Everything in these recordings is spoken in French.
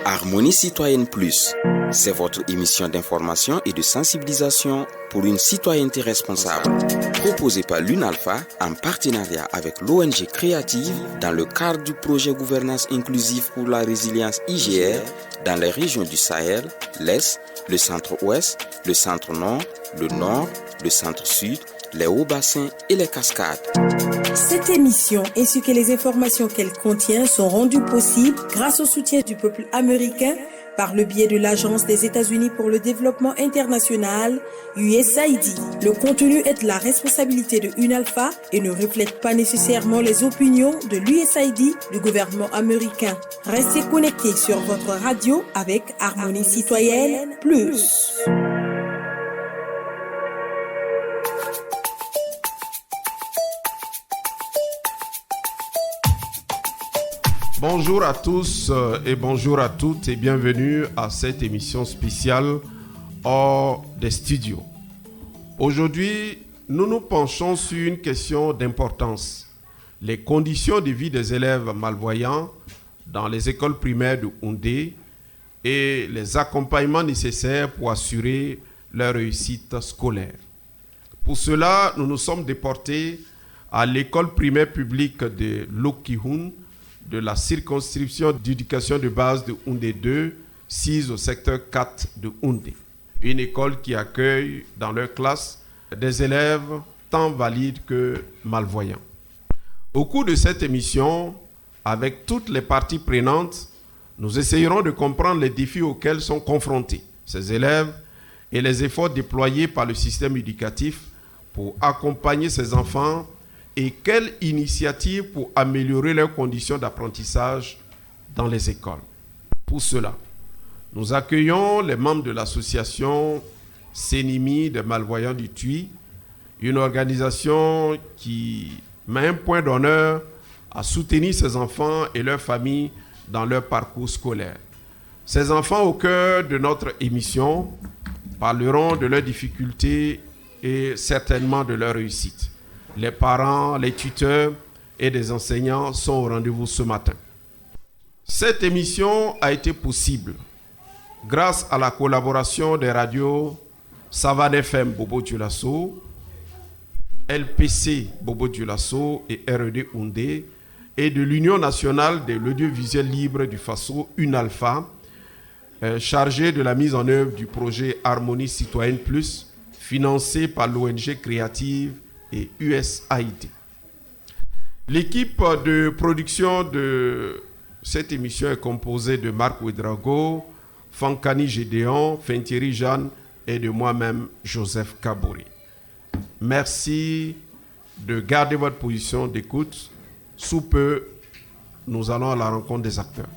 Harmonie Citoyenne Plus, c'est votre émission d'information et de sensibilisation pour une citoyenneté responsable. Proposée par l'UNALPHA en partenariat avec l'ONG Créative dans le cadre du projet Gouvernance inclusive pour la résilience IGR dans les régions du Sahel, l'Est, le Centre-Ouest, le Centre-Nord, le Nord, le Centre-Sud, les hauts bassins et les cascades. Cette émission ainsi que les informations qu'elle contient sont rendues possibles grâce au soutien du peuple américain par le biais de l'Agence des États-Unis pour le développement international, USAID. Le contenu est de la responsabilité de UNALPHA et ne reflète pas nécessairement les opinions de l'USAID, du gouvernement américain. Restez connectés sur votre radio avec Harmonie Citoyenne Plus. Bonjour à tous et bonjour à toutes et bienvenue à cette émission spéciale hors des studios. Aujourd'hui, nous nous penchons sur une question d'importance. Les conditions de vie des élèves malvoyants dans les écoles primaires de Houndé et les accompagnements nécessaires pour assurer leur réussite scolaire. Pour cela, nous nous sommes déportés à l'école primaire publique de Lokihoun, de la circonscription d'éducation de base de Houndé 2, 6 au secteur 4 de Houndé. Une école qui accueille dans leur classe des élèves tant valides que malvoyants. Au cours de cette émission, avec toutes les parties prenantes, nous essayerons de comprendre les défis auxquels sont confrontés ces élèves et les efforts déployés par le système éducatif pour accompagner ces enfants et quelles initiatives pour améliorer leurs conditions d'apprentissage dans les écoles. Pour cela, nous accueillons les membres de l'association Sénimi des malvoyants du Tuy, une organisation qui met un point d'honneur à soutenir ces enfants et leurs familles dans leur parcours scolaire. Ces enfants au cœur de notre émission parleront de leurs difficultés et certainement de leur réussite. Les parents, les tuteurs et les enseignants sont au rendez-vous ce matin. Cette émission a été possible grâce à la collaboration des radios Savane FM Bobo Dioulasso, LPC Bobo Dioulasso et RED Houndé et de l'Union nationale de l'audiovisuel libre du Faso, UNALPHA, chargée de la mise en œuvre du projet Harmonie Citoyenne Plus, financé par l'ONG Créative et USAID. L'équipe de production de cette émission est composée de Marc Ouedraogo, Fankani Gédéon, Fentieri Jeanne et de moi-même, Joseph Kabouri. Merci de garder votre position d'écoute. Sous peu, nous allons à la rencontre des acteurs.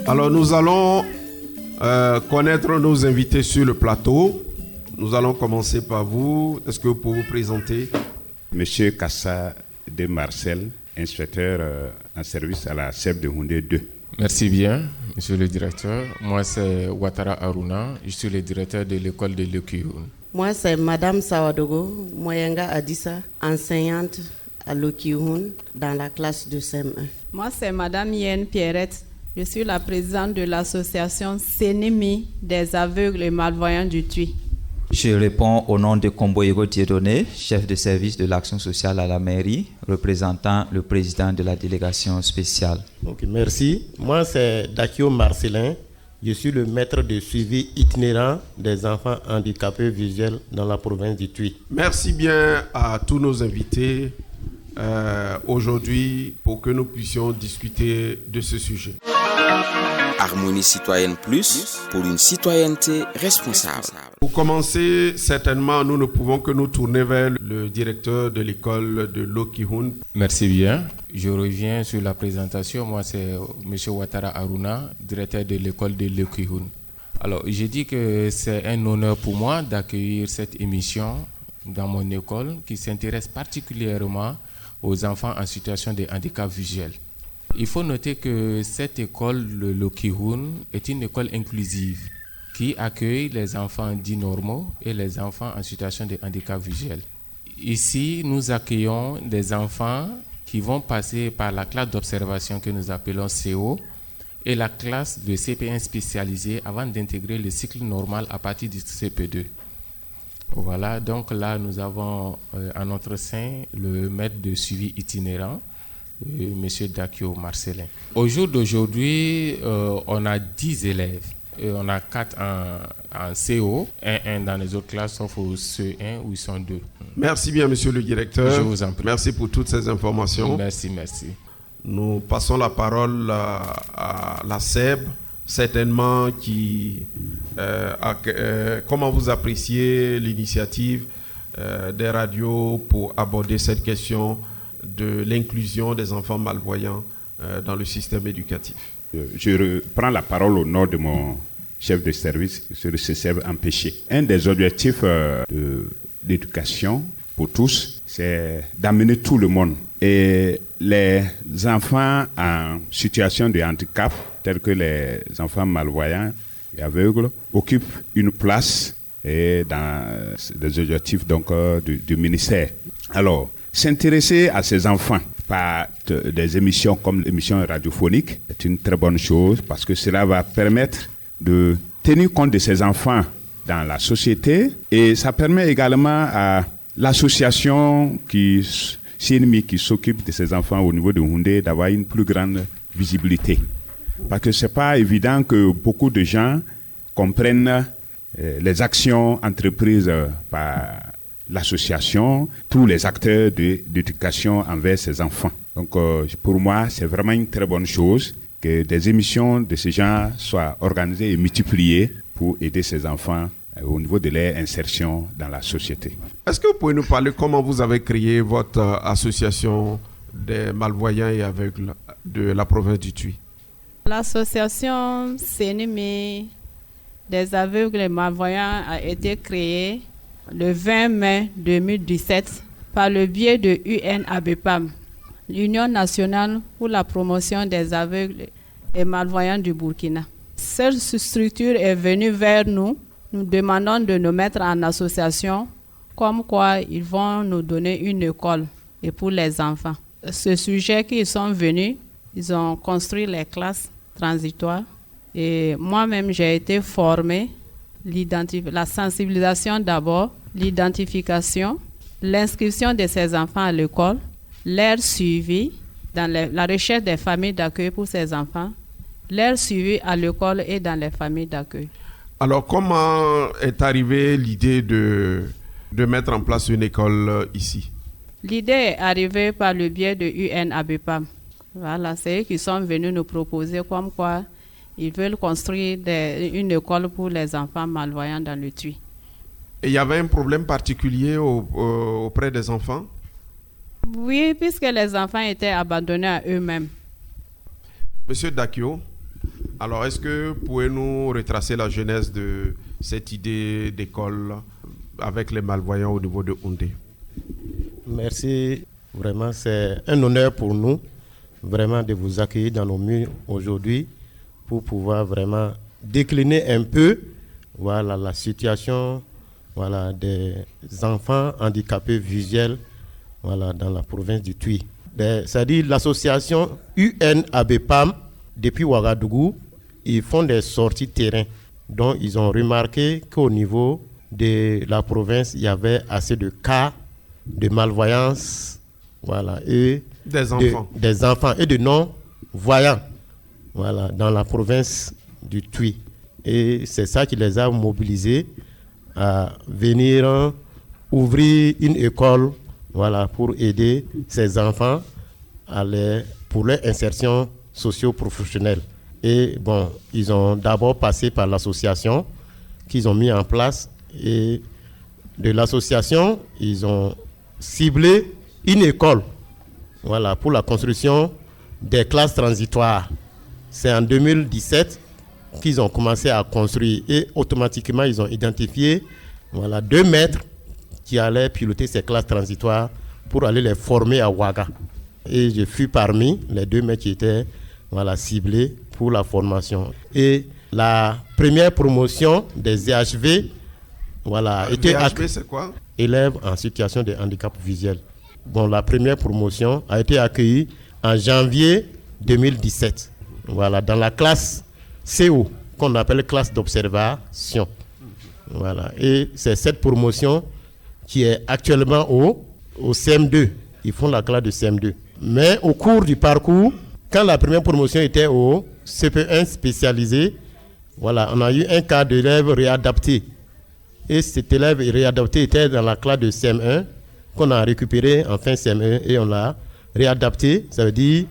Alors, nous allons connaître nos invités sur le plateau. Nous allons commencer par vous. Est-ce que vous pouvez vous présenter? Monsieur Kassa de Marcel, inspecteur en service à la CEP de Houndé 2. Merci bien, monsieur le directeur. Moi, c'est Ouattara Aruna. Je suis le directeur de l'école de Lokihoun. Moi, c'est Madame Sawadogo Moyenga Adissa, enseignante à Lokihoun dans la classe de CM1. Moi, c'est Madame Yen Pierrette. Je suis la présidente de l'association Sénimi des aveugles et malvoyants du Tuy. Je réponds au nom de Komboyego Dieudonné, chef de service de l'action sociale à la mairie, représentant le président de la délégation spéciale. Okay, merci. Moi, c'est Dakio Marcelin. Je suis le maître de suivi itinérant des enfants handicapés visuels dans la province du Tuy. Merci bien à tous nos invités aujourd'hui pour que nous puissions discuter de ce sujet. Harmonie Citoyenne Plus pour une citoyenneté responsable. Pour commencer, certainement, nous ne pouvons que nous tourner vers le directeur de l'école de Lokihoun. Merci bien. Je reviens sur la présentation. Moi, c'est M. Ouattara Aruna, directeur de l'école de Lokihoun. Alors, j'ai dit que c'est un honneur pour moi d'accueillir cette émission dans mon école qui s'intéresse particulièrement aux enfants en situation de handicap visuel. Il faut noter que cette école, le Lokihun, est une école inclusive qui accueille les enfants dits normaux et les enfants en situation de handicap visuel. Ici, nous accueillons des enfants qui vont passer par la classe d'observation que nous appelons CO et la classe de CP1 spécialisée avant d'intégrer le cycle normal à partir du CP2. Voilà, donc là, nous avons à notre sein le maître de suivi itinérant, M. Dakio Marcelin. Au jour d'aujourd'hui, on a 10 élèves. Et on a 4 en CO, 1 dans les autres classes, sauf au CE1 où ils sont 2. Merci bien, monsieur le directeur. Je vous en prie. Merci pour toutes ces informations. Merci. Nous passons la parole à la SEB, certainement comment vous appréciez l'initiative des radios pour aborder cette question de l'inclusion des enfants malvoyants dans le système éducatif. Je reprends la parole au nom de mon chef de service sur le CCEB empêché. Un des objectifs de l'éducation pour tous, c'est d'amener tout le monde. Et les enfants en situation de handicap, tels que les enfants malvoyants et aveugles, occupent une place dans les objectifs donc, du ministère. Alors, s'intéresser à ces enfants par des émissions comme l'émission radiophonique est une très bonne chose parce que cela va permettre de tenir compte de ces enfants dans la société et ça permet également à l'association CNMI qui s'occupe de ces enfants au niveau de Houndé d'avoir une plus grande visibilité. Parce que c'est pas évident que beaucoup de gens comprennent les actions entreprises par l'association, tous les acteurs d'éducation envers ces enfants. Donc pour moi, c'est vraiment une très bonne chose que des émissions de ce genre soient organisées et multipliées pour aider ces enfants au niveau de leur insertion dans la société. Est-ce que vous pouvez nous parler comment vous avez créé votre association des malvoyants et aveugles de la province du Tuy? L'association CNMI des aveugles et malvoyants a été créée le 20 mai 2017 par le biais de UNABEPAM, l'Union nationale pour la promotion des aveugles et malvoyants du Burkina. Cette structure est venue vers nous demandant de nous mettre en association, comme quoi ils vont nous donner une école et pour les enfants. Ce sujet qu'ils sont venus, ils ont construit les classes transitoires et moi-même j'ai été formée, la sensibilisation d'abord, l'identification, l'inscription de ces enfants à l'école, leur suivi dans la recherche des familles d'accueil pour ces enfants, leur suivi à l'école et dans les familles d'accueil. Alors, comment est arrivée l'idée de mettre en place une école ici? L'idée est arrivée par le biais de UNABEPAM. Voilà, c'est eux qui sont venus nous proposer comme quoi ils veulent construire une école pour les enfants malvoyants dans le Tuy. Et il y avait un problème particulier auprès des enfants? Oui, puisque les enfants étaient abandonnés à eux-mêmes. Monsieur Dakio, alors est-ce que vous pouvez nous retracer la genèse de cette idée d'école avec les malvoyants au niveau de Houndé? Merci, vraiment c'est un honneur pour nous vraiment de vous accueillir dans nos murs aujourd'hui pour pouvoir vraiment décliner un peu la situation des enfants handicapés visuels dans la province du Tuy. C'est-à-dire l'association UNABEPAM, depuis Ouagadougou, ils font des sorties terrain. Donc ils ont remarqué qu'au niveau de la province, il y avait assez de cas de malvoyance et des enfants et de non-voyants dans la province du Tuy. Et c'est ça qui les a mobilisés à venir ouvrir une école pour aider ces enfants pour leur insertion socio-professionnelle. Et bon, ils ont d'abord passé par l'association qu'ils ont mis en place. Et de l'association, ils ont ciblé une école pour la construction des classes transitoires. C'est en 2017 qu'ils ont commencé à construire et automatiquement ils ont identifié 2 maîtres qui allaient piloter ces classes transitoires pour aller les former à Ouaga. Et je fus parmi les 2 mecs qui étaient ciblés pour la formation. Et la première promotion des EHV, était EHV, c'est quoi? Élèves en situation de handicap visuel. Bon, la première promotion a été accueillie en janvier 2017. Dans la classe CO, qu'on appelle classe d'observation. Et c'est cette promotion qui est actuellement au CM2. Ils font la classe de CM2. Mais au cours du parcours, quand la première promotion était au CP1 spécialisé, on a eu un cas d'élève réadapté. Et cet élève réadapté était dans la classe de CM1 qu'on a récupéré en fin CM1 et on l'a réadapté. Ça veut dire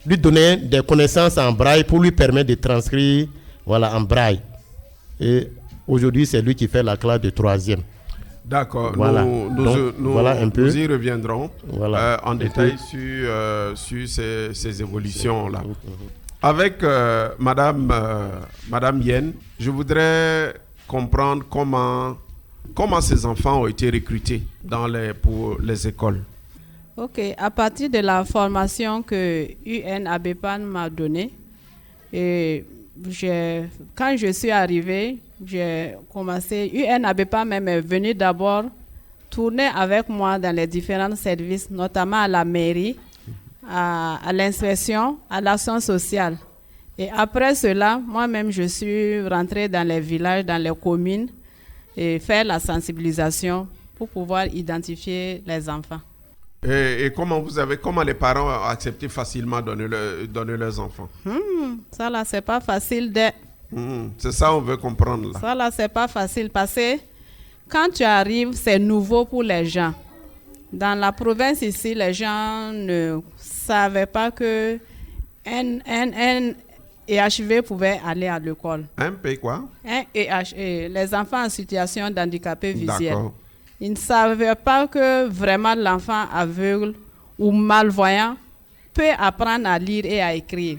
lui donner des connaissances en braille pour lui permettre de transcrire en braille. Et aujourd'hui, c'est lui qui fait la classe de 3e. D'accord. Nous y reviendrons en détail sur ces évolutions-là. Avec Madame Yen, je voudrais comprendre comment ces enfants ont été recrutés pour les écoles. Ok, à partir de la formation que UNABEPA m'a donnée, quand je suis arrivée, j'ai commencé. UNABEPA même est venu d'abord tourner avec moi dans les différents services, notamment à la mairie, à l'inspection, à l'action sociale. Et après cela, moi-même, je suis rentrée dans les villages, dans les communes, et faire la sensibilisation pour pouvoir identifier les enfants. Et comment les parents ont accepté facilement donner leurs enfants? Ça là, c'est pas facile c'est ça on veut comprendre là. Ça là, c'est pas facile parce que quand tu arrives, c'est nouveau pour les gens. Dans la province ici, les gens ne savaient pas que un EHV pouvait aller à l'école. Un P quoi? Un EHV, les enfants en situation d'handicapé visuel. D'accord. Ils ne savaient pas que vraiment l'enfant aveugle ou malvoyant peut apprendre à lire et à écrire.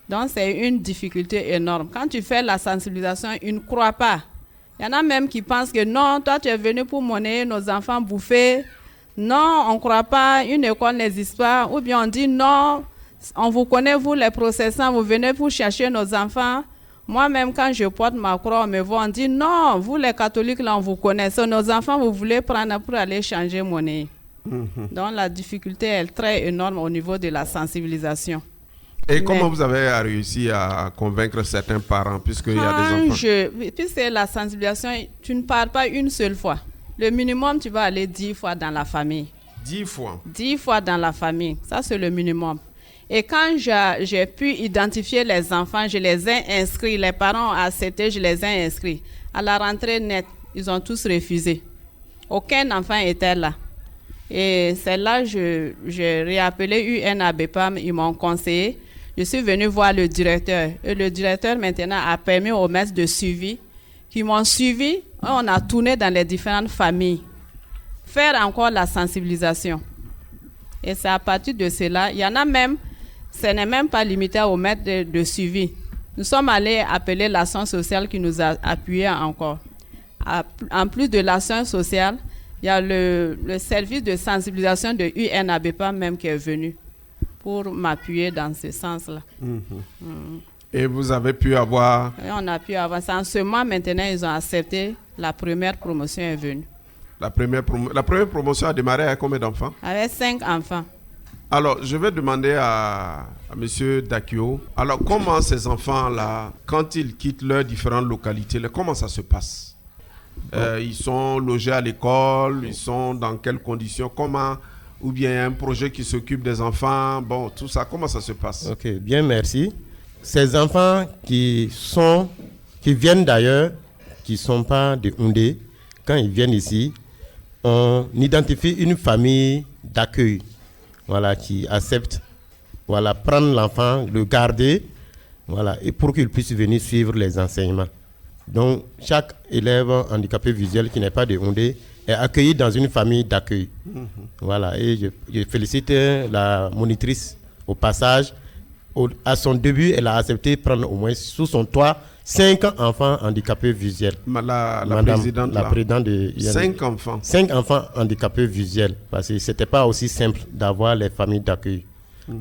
Donc, c'est une difficulté énorme. Quand tu fais la sensibilisation, ils ne croient pas. Il y en a même qui pensent que non, toi, tu es venu pour monnayer nos enfants bouffer. Non, on ne croit pas, une école n'existe pas. Ou bien on dit non, on vous connaît, vous les processants, vous venez pour chercher nos enfants. Moi-même, quand je porte ma croix, on me voit, on dit non, vous les catholiques, là, on vous connaît. Nos enfants, vous voulez prendre pour aller changer monnaie. Donc, la difficulté est très énorme au niveau de la sensibilisation. Et comment vous avez réussi à convaincre certains parents, puisqu'il y a des enfants? Puisque la sensibilisation, tu ne pars pas une seule fois. Le minimum, tu vas aller 10 fois dans la famille. 10 fois? 10 fois dans la famille. Ça, c'est le minimum. Et quand j'ai pu identifier les enfants, je les ai inscrits. Les parents ont accepté, je les ai inscrits. À la rentrée nette, ils ont tous refusé. Aucun enfant était là. Et c'est là que j'ai réappelé UNABEPA, ils m'ont conseillé. Je suis venue voir le directeur. Et le directeur, maintenant, a permis aux maîtres de suivi qui m'ont suivi. On a tourné dans les différentes familles. Faire encore la sensibilisation. Et c'est à partir de cela, il y en a même, ce n'est même pas limité aux maîtres de suivi. Nous sommes allés appeler l'action sociale qui nous a appuyés encore. En plus de l'action sociale, il y a le service de sensibilisation de UNABEPA même qui est venu pour m'appuyer dans ce sens-là. Et vous avez pu avoir... Et on a pu avancer. En ce moment, maintenant, ils ont accepté. La première promotion est venue. La première promotion a démarré avec combien d'enfants? Avec 5 enfants. Alors, je vais demander à M. Dakio, alors comment ces enfants-là, quand ils quittent leurs différentes localités, comment ça se passe? Ils sont logés à l'école, ils sont dans quelles conditions, comment, ou bien un projet qui s'occupe des enfants, bon, tout ça, comment ça se passe? Ok, bien, merci. Ces enfants qui viennent d'ailleurs, qui ne sont pas de Houndé, quand ils viennent ici, on identifie une famille d'accueil, qui accepte, prendre l'enfant, le garder, et pour qu'il puisse venir suivre les enseignements. Donc, chaque élève handicapé visuel qui n'est pas de Houndé est accueilli dans une famille d'accueil. Et je félicite la monitrice au passage. À son début, elle a accepté de prendre au moins sous son toit 5 enfants handicapés visuels. La présidente de 5 enfants. 5 enfants handicapés visuels. Parce que ce n'était pas aussi simple d'avoir les familles d'accueil.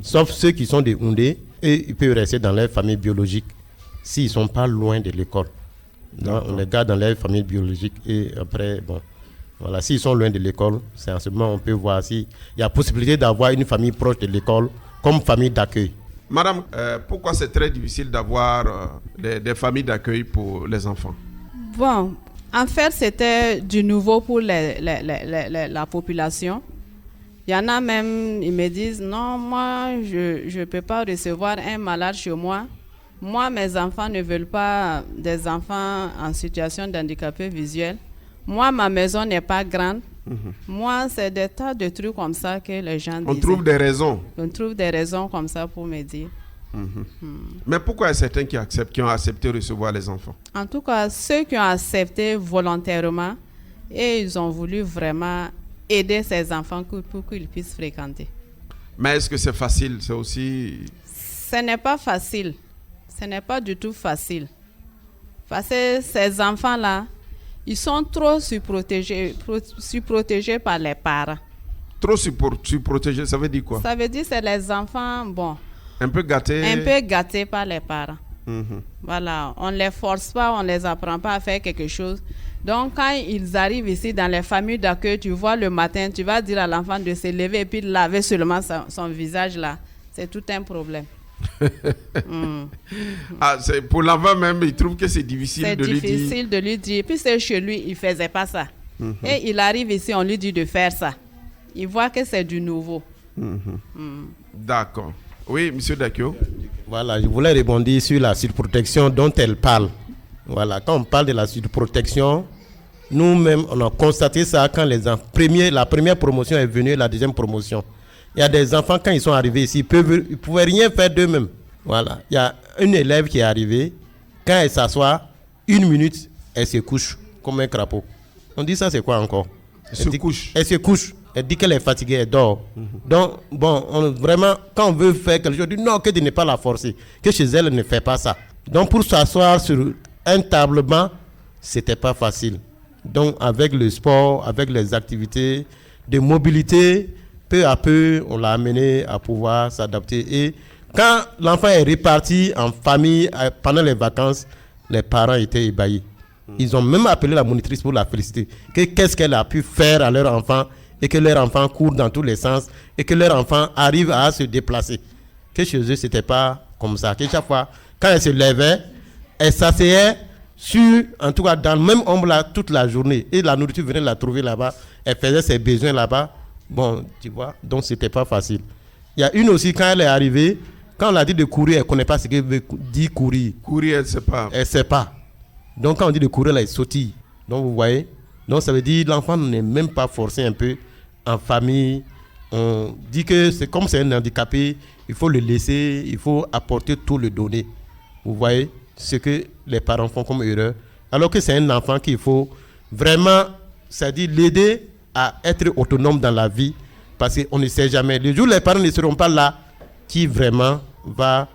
Sauf ceux qui sont des Houndés, et ils peuvent rester dans leur famille biologique s'ils ne sont pas loin de l'école. Donc, on les garde dans leur famille biologique et après, bon, voilà, s'ils sont loin de l'école, c'est en ce moment on peut voir s'il y a possibilité d'avoir une famille proche de l'école comme famille d'accueil. Madame, pourquoi c'est très difficile d'avoir des familles d'accueil pour les enfants? Bon, en fait, c'était du nouveau pour la population. Il y en a même, ils me disent, non, moi, je ne peux pas recevoir un malade chez moi. Moi, mes enfants ne veulent pas des enfants en situation d'handicapé visuel. Moi, ma maison n'est pas grande. Moi, c'est des tas de trucs comme ça que les gens disent. On trouve des raisons. On trouve des raisons comme ça pour me dire. Mais pourquoi il y a certains qui ont accepté de recevoir les enfants? En tout cas, ceux qui ont accepté volontairement, et ils ont voulu vraiment aider ces enfants pour qu'ils puissent fréquenter. Mais est-ce que c'est facile? C'est aussi... Ce n'est pas facile. Ce n'est pas du tout facile. Parce que ces enfants-là, ils sont trop surprotégés par les parents. Trop surprotégés, ça veut dire quoi? Ça veut dire que c'est les enfants, bon... Un peu gâtés par les parents. Voilà, on ne les force pas, on ne les apprend pas à faire quelque chose. Donc, quand ils arrivent ici dans les familles d'accueil, tu vois le matin, tu vas dire à l'enfant de se lever et puis de laver seulement son visage là. C'est tout un problème. Pour l'enfant même, il trouve que c'est difficile de lui dire. C'est difficile de lui dire. Puis c'est chez lui, il ne faisait pas ça. Et il arrive ici, on lui dit de faire ça. Il voit que c'est du nouveau. D'accord. Oui, M. Dakio. Voilà, je voulais rebondir sur la surprotection dont elle parle. Voilà, quand on parle de la surprotection, nous-mêmes, on a constaté ça quand la première promotion est venue, la deuxième promotion. Il y a des enfants, quand ils sont arrivés ici, ils ne pouvaient rien faire d'eux-mêmes. Voilà, il y a une élève qui est arrivée, quand elle s'assoit, 1 minute, elle se couche comme un crapaud. On dit ça, c'est quoi encore? Elle se couche. Elle dit qu'elle est fatiguée, elle dort. Donc, bon, vraiment, quand on veut faire quelque chose, on dit non, que de ne pas la forcer. Que chez elle, elle ne fait pas ça. Donc, pour s'asseoir sur un tablement, c'était pas facile. Donc, avec le sport, avec les activités de mobilité, peu à peu, on l'a amené à pouvoir s'adapter. Et quand l'enfant est reparti en famille pendant les vacances, les parents étaient ébahis. Ils ont même appelé la monitrice pour la féliciter. Qu'est-ce qu'elle a pu faire à leur enfant et que leur enfant court dans tous les sens et que leur enfant arrive à se déplacer. Que chez eux, ce n'était pas comme ça. Que chaque fois, quand elle se levait, elle s'asseyait en tout cas dans le même ombre là, toute la journée. Et la nourriture venait la trouver là-bas. Elle faisait ses besoins là-bas. Bon, tu vois, donc ce n'était pas facile. Il y a une aussi, quand elle est arrivée, quand on l'a dit de courir, elle ne connaît pas ce que veut dire courir. Courir, elle ne sait pas. Elle ne sait pas. Donc quand on dit de courir, là, elle sautille. Donc vous voyez, donc ça veut dire que l'enfant n'est même pas forcé un peu en famille. On dit que c'est comme c'est un handicapé, il faut le laisser, il faut apporter tout le donner. Vous voyez ce que les parents font comme erreur. Alors que c'est un enfant qu'il faut vraiment, c'est-à-dire l'aider à être autonome dans la vie, parce qu'on ne sait jamais. Le jour où les parents ne seront pas là, qui vraiment va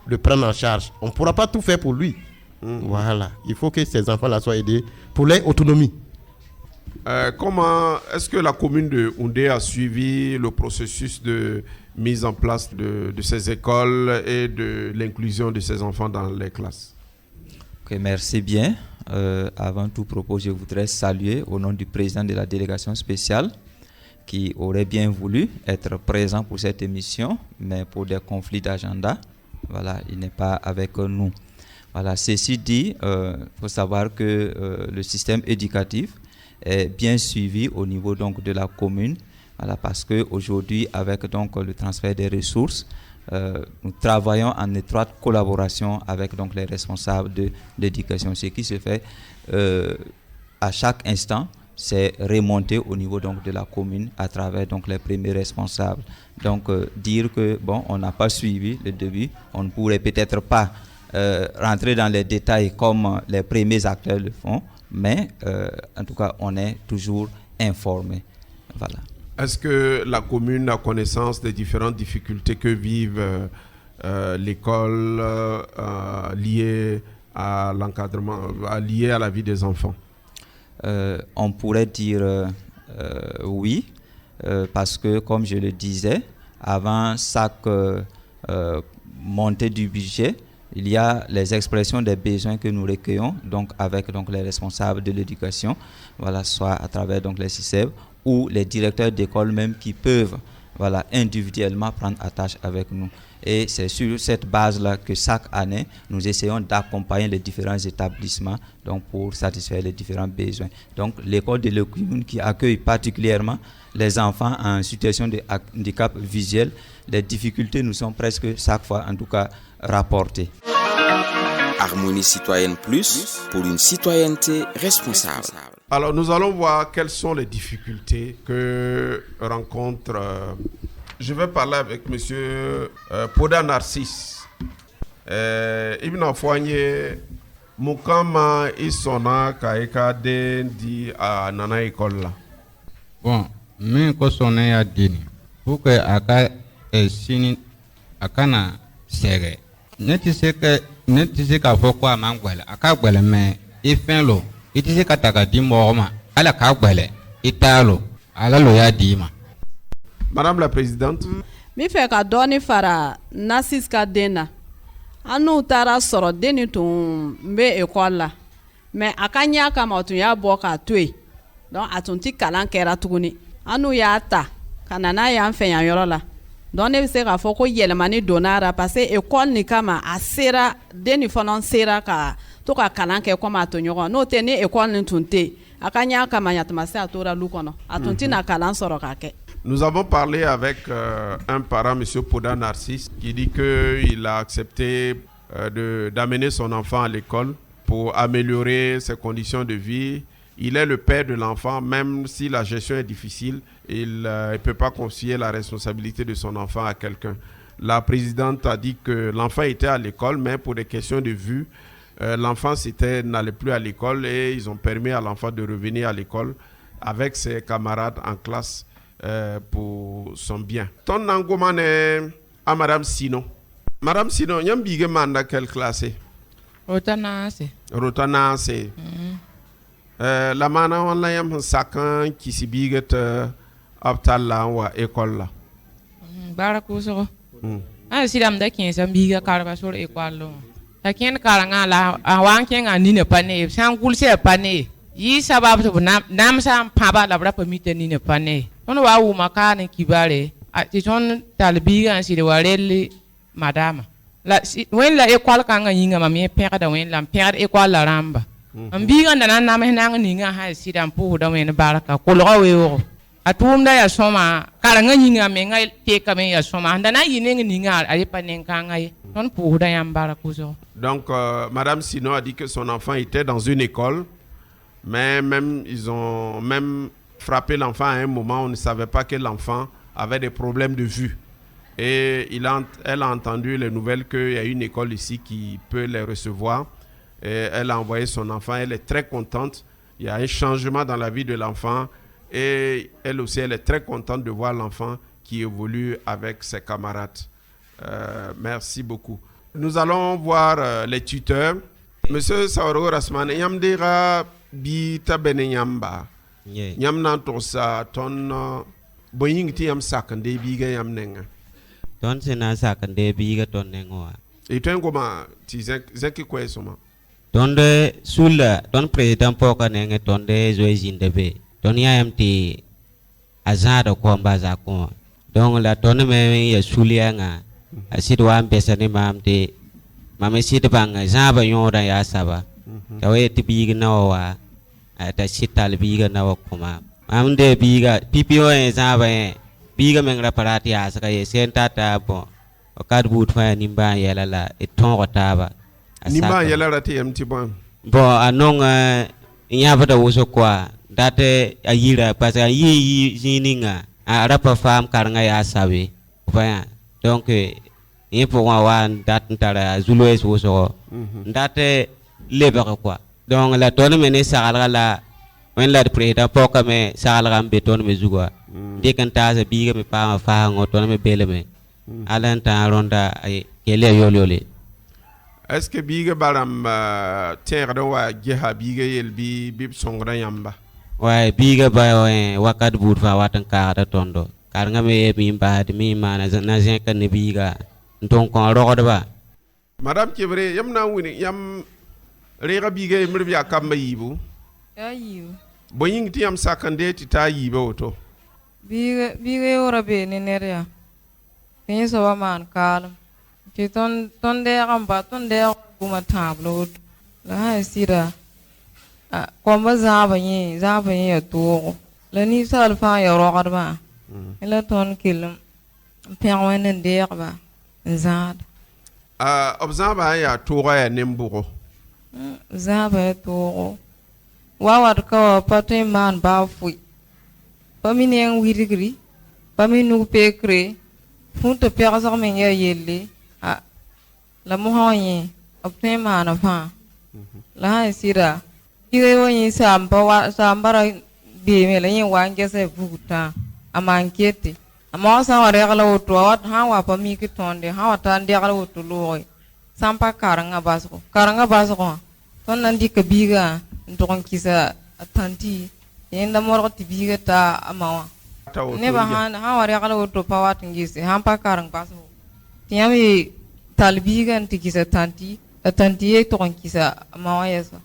le prendre en charge. On ne pourra pas tout faire pour lui. Voilà, il faut que ces enfants-là soient aidés pour leur autonomie. Comment est-ce que la commune de Houndé a suivi le processus de mise en place de ces écoles et de l'inclusion de ces enfants dans les classes? Ok, merci bien. Avant tout propos, je voudrais saluer au nom du président de la délégation spéciale qui aurait bien voulu être présent pour cette émission, mais pour des conflits d'agenda, voilà, il n'est pas avec nous. Voilà, ceci dit, faut savoir que le système éducatif est bien suivi au niveau donc de la commune, voilà, parce que aujourd'hui avec donc le transfert des ressources, nous travaillons en étroite collaboration avec donc les responsables de l'éducation. Ce qui se fait à chaque instant, c'est remonter au niveau donc de la commune à travers donc les premiers responsables. Donc dire que bon, on n'a pas suivi le début, on ne pourrait peut-être pas rentrer dans les détails comme les premiers acteurs le font, mais en tout cas, on est toujours informé. Voilà. Est-ce que la commune a connaissance des différentes difficultés que vivent l'école liées à l'encadrement, liées à la vie des enfants? On pourrait dire oui, parce que comme je le disais, avant chaque montée du budget, il y a les expressions des besoins que nous recueillons, donc avec donc les responsables de l'éducation, voilà, soit à travers donc les CICEB ou les directeurs d'école même qui peuvent, voilà, individuellement prendre attache avec nous. Et c'est sur cette base-là que chaque année, nous essayons d'accompagner les différents établissements donc pour satisfaire les différents besoins. Donc l'école de Lekuyun qui accueille particulièrement les enfants en situation de handicap visuel, les difficultés nous sont presque chaque fois en tout cas rapportées. Harmonie citoyenne plus pour une citoyenneté responsable. Alors nous allons voir quelles sont les difficultés que rencontre... Je vais parler avec monsieur Poda Narcisse. Ibn Afouanye, Mukama Isona Kaeka di à Nana école là. Bon, mais ko sonné ya dini. Pour que aka sini akana sere. Neti se ka fo ko amangwele aka gwele me ifin lo. Iti se ka taka di moroma ala ka gwele italo ala lo ya dima. Madame la Présidente. Mi fɛ ka dɔɔni fara Nasis ka den na. An n'u taara sɔrɔ den nin tun bɛ ekɔli la. Mais a ka ɲɛ kama o tun y'a bɔ k'a to yen. Donc a tun ti kalan kɛra tuguni. An n'u y'a ta ka na n'a ye an fɛ yan yɔrɔ la. Donc ne bɛ se k'a fɔ ko yɛlɛmani donna la parce que ekɔli nin kama a sera den nin fana sera ka to ka kalan kɛ comme a toɲɔgɔn. N'o tɛ ni ekɔli nin tun tɛ yen a ka ɲɛ kama yatuma se a tora lu kɔnɔ. A tun ti na kalan sɔrɔ k'a kɛ. Nous avons parlé avec un parent, M. Poda Narcisse, qui dit qu'il a accepté d'amener son enfant à l'école pour améliorer ses conditions de vie. Il est le père de l'enfant, même si la gestion est difficile, il ne peut pas confier la responsabilité de son enfant à quelqu'un. La présidente a dit que l'enfant était à l'école, mais pour des questions de vue, l'enfant n'allait plus à l'école et ils ont permis à l'enfant de revenir à l'école avec ses camarades en classe. Pour son bien. Ton nangomane à Madame Sino. Madame Sino, yam bige manda quelle classe? Rotanase. Rotanase. La mana on la yam sakan qui si bige te optal la wa école la. Barakuso. Sidam da kin sam biga karba sur école lo. Ta kin karanga la awan kin ani ne pane, san kulse pane. Yi sabab to nam sam paba la bra permite ni ne pane. On va où makane kibare ati ton talbiga si de wareli madama la wen la école kanga yinga mami père da wen la père école la ramba ambiga na na menanga ninga ha si dam pu da wen baraka ko lo we wo atum da ya soma karanga yinga menga te kame ya soma ndana yinenga ninga ali panen kanga ton pu da yam barakuzo. Donc Madame Sino a dit que son enfant était dans une école, mais même ils ont même frappé l'enfant à un moment, on ne savait pas que l'enfant avait des problèmes de vue. Et elle a entendu les nouvelles qu'il y a une école ici qui peut les recevoir. Et elle a envoyé son enfant, elle est très contente. Il y a un changement dans la vie de l'enfant. Et elle aussi, elle est très contente de voir l'enfant qui évolue avec ses camarades. Merci beaucoup. Nous allons voir les tuteurs. Monsieur Saoro Rasman, Yamdera Bita Benenyamba. Nyam nan to sa ton boying ti yam sakande biga yam nenga ton sena sakande biga ton nengo e ten goma ti zeki kwesoma ton de sula ton president poka nenga ton de zoizinde be ton yam ti azada ko mbaza ko donc la ton me ya sulia nga asidwa ambesani mamte mame sidbanga zaba yoda ya saba tawe ti biga nawa ta sital biga na wakuma amde biga PPO zaba biga mengra parati asaka ye senta tabo okad but fa nimba yela la eton rotaba nimba yela rati mti bon anong nyaba da woso kwa date ayira pasa yi zininga arapa fam karanga ya sabe fa donc e pour wan date tara zuloes woso date lebaka kwa donc la tonne mene sagala la wen la président poka me sagala am beton me zugwa de kan ta za biga me pa fa ngo tonne me bele me alanta ronda ay kele yolole. Est-ce que biga baram terre wa jeha biga yel bi songra yamba wa biga ba wakat bur fa watan ka da tondo karanga me mi ba de mi ma na zin kan ne biga nton kon rogod ba Madame Kiebre, yam na wini yam rega bige mribya kamba yibu. Ya yibu. Boying ti yam sakande ti ta yibu oto. Bige ora be ne neria. Ni so wa man kalm. Ki ton de gamba ton de kuma tablo. La ha sira. Komba zaba yi ya to. La ni sal fa ya rogod ba. Ela ton kilum. Perwen de ba. Zad. Obzaba ya toga ya nembugo. Zaba ya togo. Wawat ka pate man ba fui. Pamini yang wirigri. Paminu pekre. Funta persa men ya yelle. La muhanye. Obte man fa. La sira. Ire woni sambara be me la yin wange se futa. Amankete. Ama sa wa regala woto wat ha wa pa mi ki tonde ha wa tan de regala woto loy sampa karanga basko ton nan di kabiga ndon kisa atanti yenda moro ti biga ta amawa ne ba ha wa regala woto pa wat ngisi ha pa karang basko tiyami talbiga nti kisa tanti atanti e ton kisa amawa yesa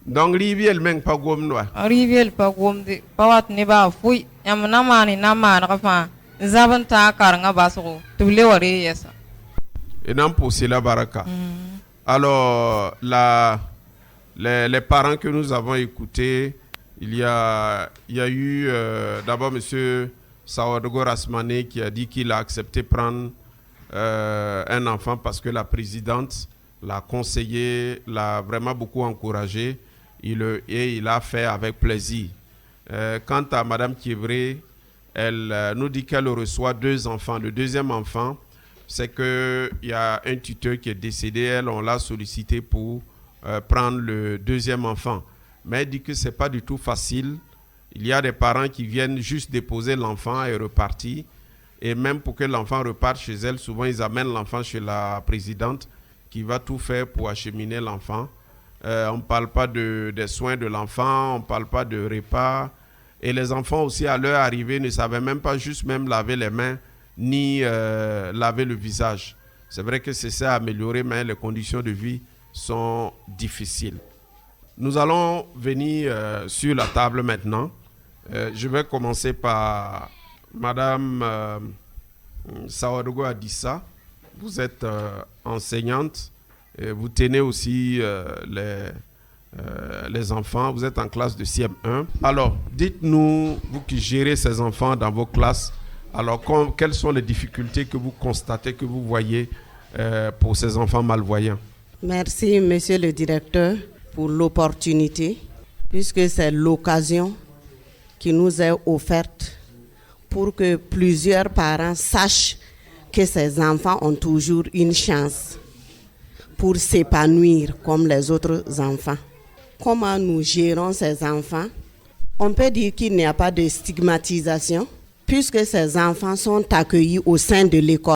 donc riviel meng pa gomnwa riviel pa gomde pa wat ne ba fui yam na mani na man rafa Zabanta karanga baso tule wari yesa. Et non pousser la baraka. Alors les parents que nous avons écoutés, il y a eu d'abord monsieur Sawadogo Rasmane qui a dit qu'il a accepté prendre un enfant parce que la présidente l'a conseillé, l'a vraiment beaucoup encouragé et il a fait avec plaisir. Quant à Madame Kiebre, elle nous dit qu'elle reçoit 2 enfants. Le deuxième enfant, c'est qu'il y a un tuteur qui est décédé. Elle, on l'a sollicité pour prendre le deuxième enfant. Mais elle dit que ce n'est pas du tout facile. Il y a des parents qui viennent juste déposer l'enfant et repartir. Et même pour que l'enfant reparte chez elle, souvent ils amènent l'enfant chez la présidente qui va tout faire pour acheminer l'enfant. On ne parle pas des soins de l'enfant, on ne parle pas de repas. Et les enfants aussi, à leur arrivée, ne savaient même pas juste même laver les mains, ni laver le visage. C'est vrai que c'est ça à améliorer, mais les conditions de vie sont difficiles. Nous allons venir sur la table maintenant. Je vais commencer par Madame Sawadogo Adissa. Vous êtes enseignante, et vous tenez aussi les enfants, vous êtes en classe de CM1. Alors, dites-nous, vous qui gérez ces enfants dans vos classes, alors quelles sont les difficultés que vous constatez, que vous voyez pour ces enfants malvoyants? Merci, monsieur le directeur, pour l'opportunité, puisque c'est l'occasion qui nous est offerte pour que plusieurs parents sachent que ces enfants ont toujours une chance pour s'épanouir comme les autres enfants. Comment nous gérons ces enfants? On peut dire qu'il n'y a pas de stigmatisation puisque ces enfants sont accueillis au sein de l'école.